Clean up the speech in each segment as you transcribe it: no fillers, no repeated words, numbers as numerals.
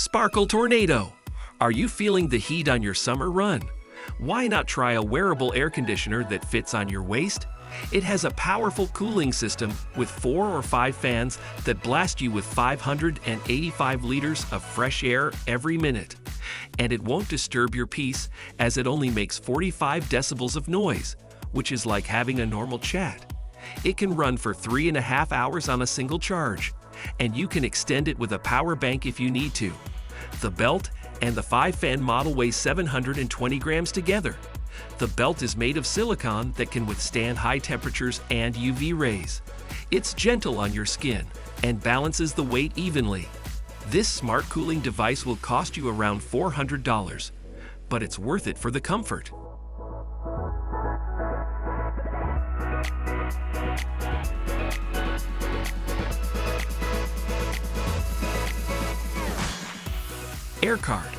Sparkle Tornado. Are you feeling the heat on your summer run? Why not try a wearable air conditioner that fits on your waist? It has a powerful cooling system with 4 or 5 fans that blast you with 585 liters of fresh air every minute. And it won't disturb your peace as it only makes 45 decibels of noise, which is like having a normal chat. It can run for 3.5 hours on a single charge, and you can extend it with a power bank if you need to. The belt and the 5-fan model weigh 720 grams together. The belt is made of silicone that can withstand high temperatures and UV rays. It's gentle on your skin and balances the weight evenly. This smart cooling device will cost you around $400, but it's worth it for the comfort. AirCard.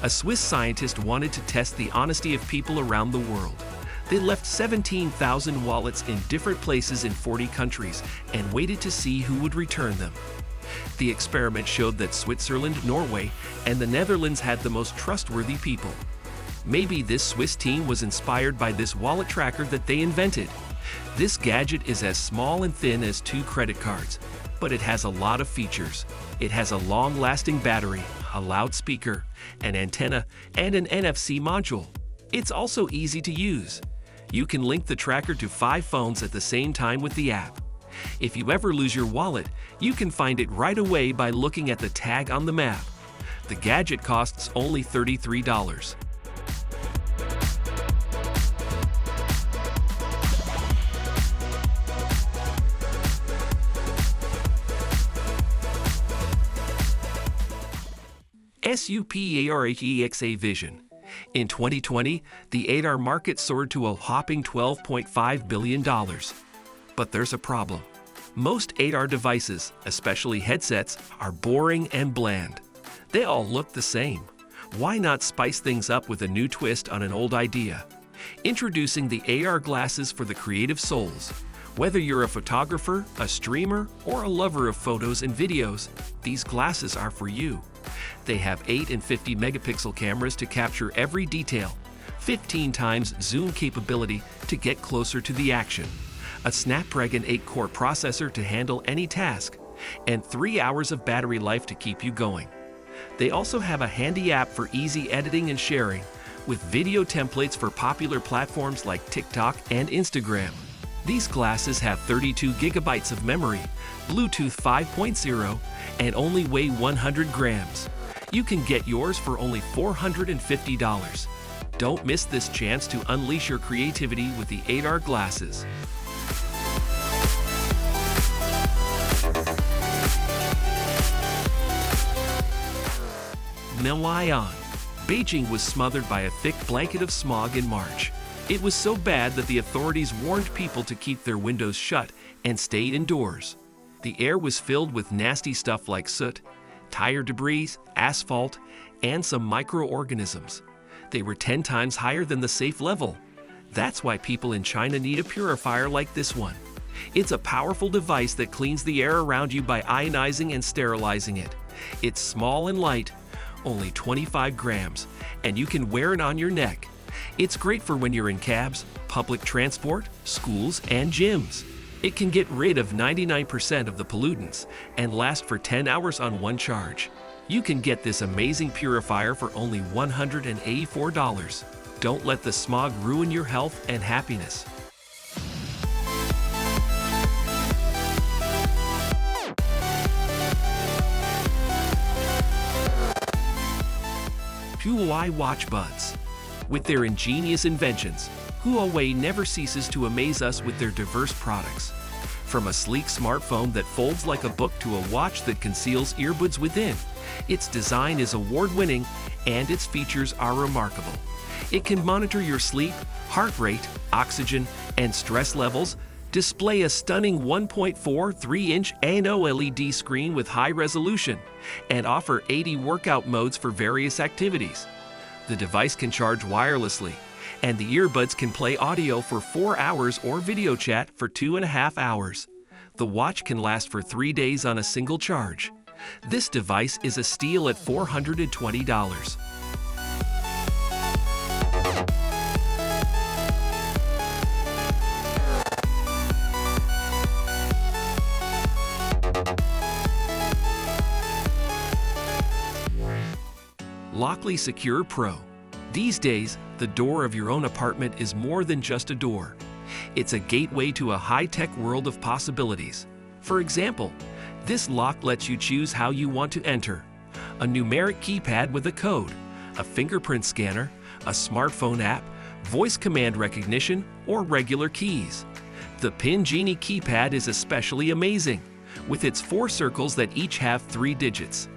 A Swiss scientist wanted to test the honesty of people around the world. They left 17,000 wallets in different places in 40 countries and waited to see who would return them. The experiment showed that Switzerland, Norway, and the Netherlands had the most trustworthy people. Maybe this Swiss team was inspired by this wallet tracker that they invented. This gadget is as small and thin as 2 credit cards, but it has a lot of features. It has a long-lasting battery, a loudspeaker, an antenna, and an NFC module. It's also easy to use. You can link the tracker to 5 phones at the same time with the app. If you ever lose your wallet, you can find it right away by looking at the tag on the map. The gadget costs only $33. SUPERHEXA Vision. In 2020, the ADAR market soared to a whopping $12.5 billion. But there's a problem. Most ADAR devices, especially headsets, are boring and bland. They all look the same. Why not spice things up with a new twist on an old idea? Introducing the AR glasses for the creative souls. Whether you're a photographer, a streamer, or a lover of photos and videos, these glasses are for you. They have 8 and 50 megapixel cameras to capture every detail, 15 times zoom capability to get closer to the action, a Snapdragon 8-core processor to handle any task, and 3 hours of battery life to keep you going. They also have a handy app for easy editing and sharing, with video templates for popular platforms like TikTok and Instagram. These glasses have 32 gigabytes of memory, Bluetooth 5.0, and only weigh 100 grams. You can get yours for only $450. Don't miss this chance to unleash your creativity with the ADAR glasses. MYION. Beijing was smothered by a thick blanket of smog in March. It was so bad that the authorities warned people to keep their windows shut and stay indoors. The air was filled with nasty stuff like soot, tire debris, asphalt, and some microorganisms. They were 10 times higher than the safe level. That's why people in China need a purifier like this one. It's a powerful device that cleans the air around you by ionizing and sterilizing it. It's small and light, only 25 grams, and you can wear it on your neck. It's great for when you're in cabs, public transport, schools, and gyms. It can get rid of 99% of the pollutants and last for 10 hours on one charge. You can get this amazing purifier for only $184. Don't let the smog ruin your health and happiness. Huawei watch buds. With their ingenious inventions, Huawei never ceases to amaze us with their diverse products. From a sleek smartphone that folds like a book to a watch that conceals earbuds within, its design is award-winning and its features are remarkable. It can monitor your sleep, heart rate, oxygen, and stress levels, display a stunning 1.43-inch OLED screen with high resolution, and offer 80 workout modes for various activities. The device can charge wirelessly, and the earbuds can play audio for 4 hours or video chat for 2.5 hours. The watch can last for 3 days on a single charge. This device is a steal at $420. Lockly Secure Pro. These days, the door of your own apartment is more than just a door. It's a gateway to a high-tech world of possibilities. For example, this lock lets you choose how you want to enter: a numeric keypad with a code, a fingerprint scanner, a smartphone app, voice command recognition, or regular keys. The Pin Genie keypad is especially amazing, with its 4 circles that each have 3 digits.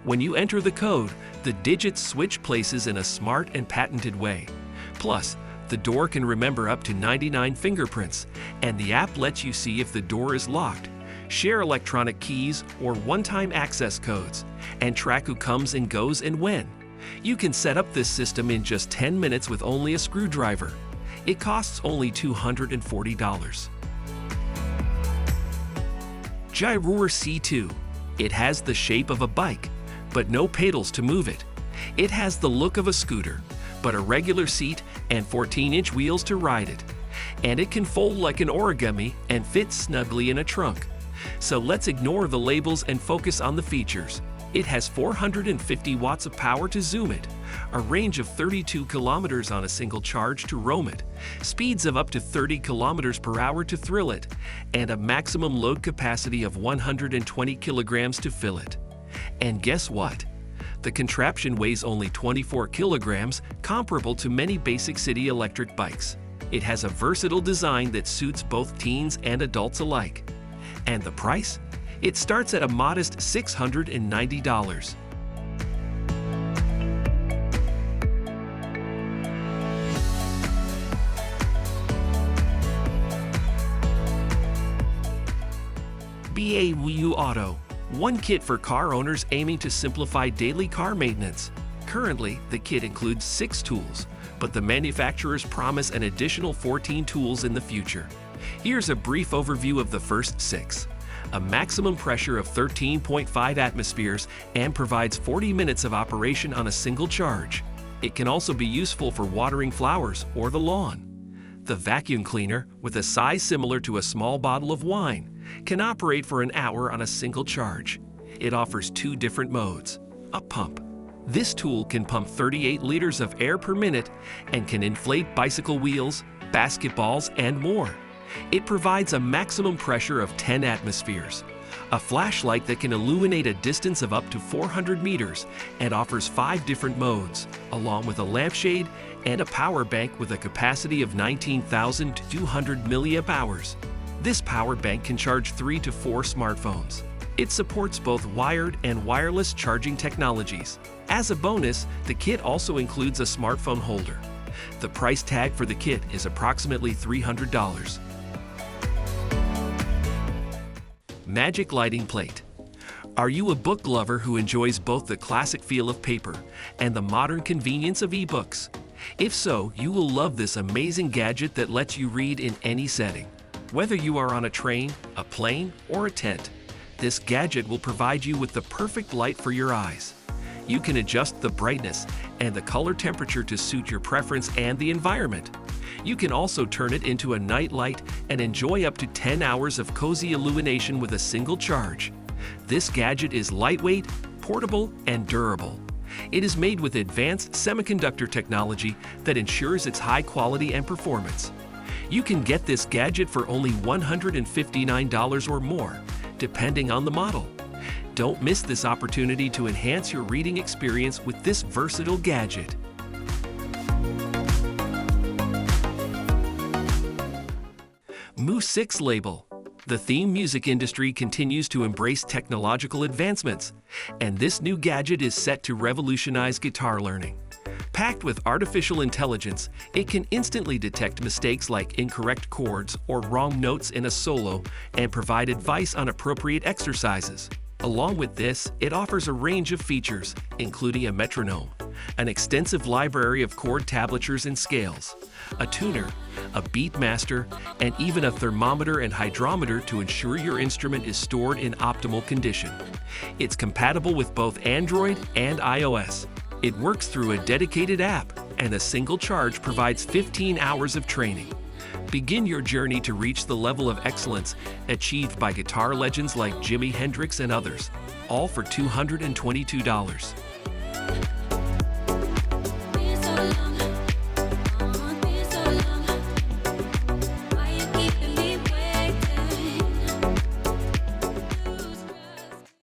When you enter the code, the digits switch places in a smart and patented way. Plus, the door can remember up to 99 fingerprints, and the app lets you see if the door is locked, share electronic keys or one-time access codes, and track who comes and goes and when. You can set up this system in just 10 minutes with only a screwdriver. It costs only $240. Gyroor C2. It has the shape of a bike, but no pedals to move it. It has the look of a scooter, but a regular seat and 14-inch wheels to ride it. And it can fold like an origami and fit snugly in a trunk. So let's ignore the labels and focus on the features. It has 450 watts of power to zoom it, a range of 32 kilometers on a single charge to roam it, speeds of up to 30 kilometers per hour to thrill it, and a maximum load capacity of 120 kilograms to fill it. And guess what? The contraption weighs only 24 kilograms, comparable to many basic city electric bikes. It has a versatile design that suits both teens and adults alike. And the price? It starts at a modest $690. BAYU Auto. One kit for car owners aiming to simplify daily car maintenance. Currently, the kit includes 6 tools, but the manufacturers promise an additional 14 tools in the future. Here's a brief overview of the first 6. A maximum pressure of 13.5 atmospheres and provides 40 minutes of operation on a single charge. It can also be useful for watering flowers or the lawn. The vacuum cleaner, with a size similar to a small bottle of wine, can operate for an hour on a single charge. It offers 2 different modes. A pump. This tool can pump 38 liters of air per minute and can inflate bicycle wheels, basketballs, and more. It provides a maximum pressure of 10 atmospheres. A flashlight that can illuminate a distance of up to 400 meters and offers 5 different modes, along with a lampshade and a power bank with a capacity of 19,200 milliamp hours. This power bank can charge 3 to 4 smartphones. It supports both wired and wireless charging technologies. As a bonus, the kit also includes a smartphone holder. The price tag for the kit is approximately $300. Magic Lighting Plate. Are you a book lover who enjoys both the classic feel of paper and the modern convenience of ebooks? If so, you will love this amazing gadget that lets you read in any setting. Whether you are on a train, a plane, or a tent, this gadget will provide you with the perfect light for your eyes. You can adjust the brightness and the color temperature to suit your preference and the environment. You can also turn it into a night light and enjoy up to 10 hours of cozy illumination with a single charge. This gadget is lightweight, portable, and durable. It is made with advanced semiconductor technology that ensures its high quality and performance. You can get this gadget for only $159 or more, depending on the model. Don't miss this opportunity to enhance your reading experience with this versatile gadget. MYION label. The theme music industry continues to embrace technological advancements, and this new gadget is set to revolutionize guitar learning. Packed with artificial intelligence, it can instantly detect mistakes like incorrect chords or wrong notes in a solo and provide advice on appropriate exercises. Along with this, it offers a range of features, including a metronome, an extensive library of chord tablatures and scales, a tuner, a beat master, and even a thermometer and hydrometer to ensure your instrument is stored in optimal condition. It's compatible with both Android and iOS. It works through a dedicated app, and a single charge provides 15 hours of training. Begin your journey to reach the level of excellence achieved by guitar legends like Jimi Hendrix and others, all for $222.